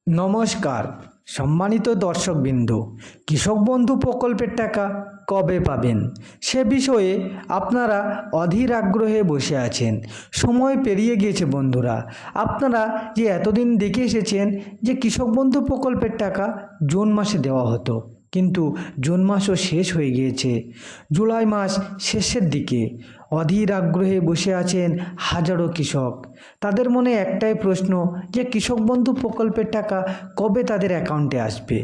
নমস্কার সম্মানিত দর্শকবৃন্দ, কৃষক বন্ধু প্রকল্পের টাকা কবে পাবেন সে বিষয়ে আপনারা অধীর আগ্রহে বসে আছেন। সময় পেরিয়ে গিয়েছে বন্ধুরা, আপনারা যে এতদিন দেখে এসেছেন যে কৃষক বন্ধু প্রকল্পের টাকা জুন মাসে দেওয়া হতো, কিন্তু জুন মাসও শেষ হয়ে গিয়েছে। জুলাই মাস শেষের দিকে অধীর আগ্রহে বসে আছেন হাজারো কৃষক। তাদের মনে একটাই প্রশ্ন যে কৃষক বন্ধু প্রকল্পের টাকা কবে তাদের অ্যাকাউন্টে আসবে।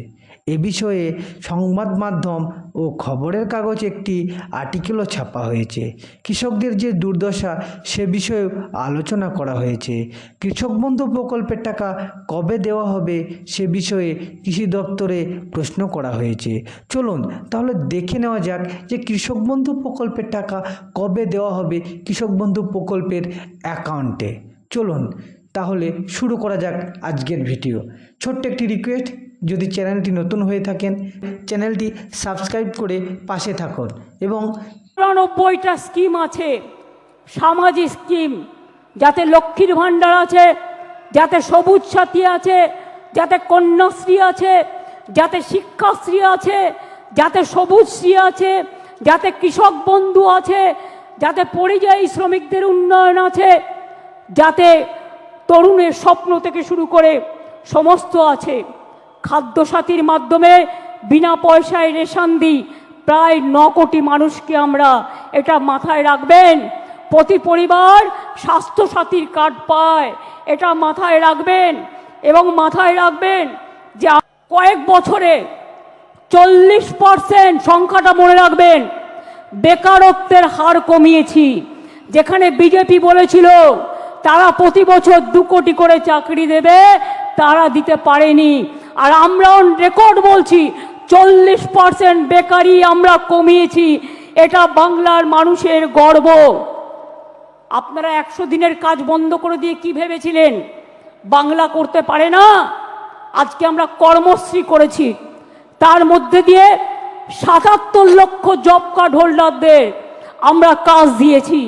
এ বিষয়ে সংবাদ মাধ্যম ও খবরের কাগজ একটি আর্টিকেলও ছাপা হয়েছে। কৃষকদের যে দুর্দশা সে বিষয়ে আলোচনা করা হয়েছে। কৃষক বন্ধু প্রকল্পের টাকা কবে দেওয়া হবে সে বিষয়ে কৃষি দপ্তরে প্রশ্ন করা হয়েছে। চলুন তাহলে দেখে নেওয়া যাক যে কৃষক বন্ধু প্রকল্পের টাকা কবে দেওয়া হবে কৃষক বন্ধু প্রকল্পের অ্যাকাউন্টে। চলুন তাহলে শুরু করা যাক আজকের ভিডিও। ছোট্ট একটি রিকোয়েস্ট, যদি চ্যানেলটি নতুন হয়ে থাকেন চ্যানেলটি সাবস্ক্রাইব করে পাশে থাকুন। এবং ৯৯টা স্কিম আছে, সামাজিক স্কিম, যাতে লক্ষ্মীর ভাণ্ডার আছে, যাতে সবুজ সাথী আছে, যাতে কন্যাশ্রী আছে, যাতে শিক্ষাশ্রী আছে, যাতে সবুজশ্রী আছে, যাতে কৃষক বন্ধু আছে, যাতে পরিযায়ী শ্রমিকদের উন্নয়ন আছে, যাতে তরুণের স্বপ্ন থেকে শুরু করে সমস্ত আছে। খাদ্যসাথীর মাধ্যমে বিনা পয়সায় রেশন দিই প্রায় ৯ কোটি মানুষকে আমরা, এটা মাথায় রাখবেন। প্রতি পরিবার স্বাস্থ্যসাথীর কার্ড পায়, এটা মাথায় রাখবেন। এবং মাথায় রাখবেন যে কয়েক বছরে 40% সংখ্যাটা মনে রাখবেন, বেকারত্বের হার কমিয়েছি। যেখানে বিজেপি বলেছিল তারা প্রতি বছর ২ কোটি করে চাকরি দেবে, তারা দিতে পারেনি। আর আমরাও রেকর্ড বলছি 40% বেকারি আমরা কমিয়েছি, এটা বাংলার মানুষের গর্ব। আপনারা ১০০ দিনের কাজ বন্ধ করে দিয়ে কি ভেবেছিলেন বাংলা করতে পারে না? আজকে আমরা কর্মশ্রী করেছি, তার মধ্যে দিয়ে ৭৭ লক্ষ জব কার্ড হোল্ডারদের আমরা কাজ দিয়েছি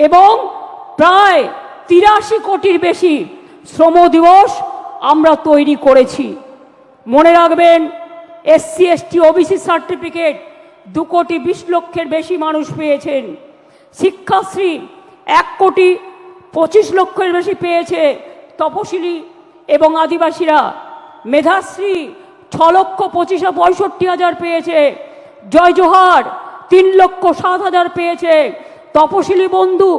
এবং প্রায় ৮৩ কোটির বেশি শ্রম দিবস আমরা তৈরি করেছি। মনে রাখবেন, SC ST OBC সার্টিফিকেট ২ কোটি ২০ লক্ষের বেশি মানুষ পেয়েছেন। শিক্ষাশ্রী ১ কোটি ২৫ লক্ষের বেশি পেয়েছে তপশিলি এবং আদিবাসীরা। মেধাশ্রী ৬,২৫,৬৫,০০০ পেয়েছে। জয় জোহার ৩,০৭,০০০ পেয়েছে। তপশিলি বন্ধু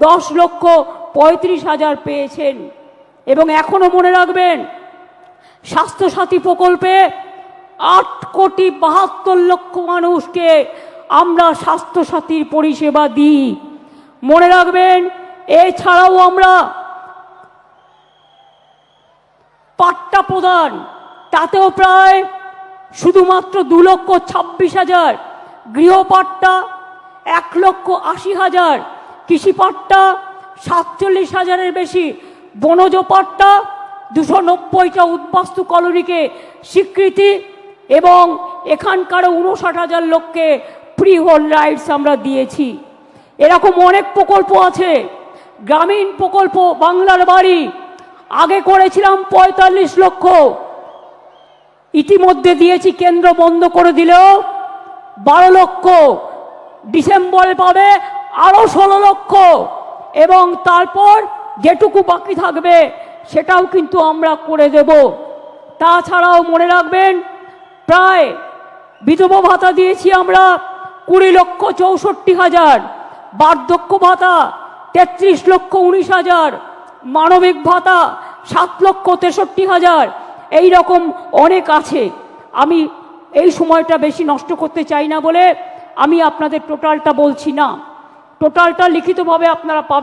১০,৩৫,০০০ পেয়েছেন। এবং এখনো মনে রাখবেন, স্বাস্থ্যসাথী প্রকল্পে ৮,৭২,০০,০০০ মানুষকে আমরা স্বাস্থ্যসাথীর পরিষেবা দিই। মনে রাখবেন, এছাড়াও আমরা পাট্টা প্রদান, তাতেও প্রায় শুধুমাত্র ২,২৬,০০০, গৃহপাট্টা ১,৮০,০০০, কৃষি পাট্টা ৪৭,০০০-এর বেশি, বনজ পাট্টা ২৯০টা উদ্বাস্তু কলোনিকে স্বীকৃতি এবং এখানকার ৫৯,০০০ লোককে ফ্রি হোল্ড রাইটস আমরা দিয়েছি। এরকম অনেক প্রকল্প আছে। গ্রামীণ প্রকল্প বাংলার বাড়ি আগে করেছিলাম ৪৫ লক্ষ, ইতিমধ্যে দিয়েছি, কেন্দ্র বন্ধ করে দিলেও ১২ লক্ষ, ডিসেম্বরে পাবে আরও ১৬ লক্ষ এবং তারপর যেটুকু বাকি থাকবে সেটাও কিন্তু আমরা করে দেব। তাছাড়াও মনে রাখবেন, প্রায় বিধবা ভাতা দিয়েছি আমরা ২০,৬৪,০০০, বার্ধক্য ভাতা ৩৩,১৯,০০০, মানবিক ভাতা ৭,৬৩,০০০। এই রকম অনেক আছে। আমি এই সময়টা বেশি নষ্ট করতে চাই না বলে আমি আপনাদের টোটালটা বলছি না। টোটালটা লিখিতভাবে আপনারা পাবেন।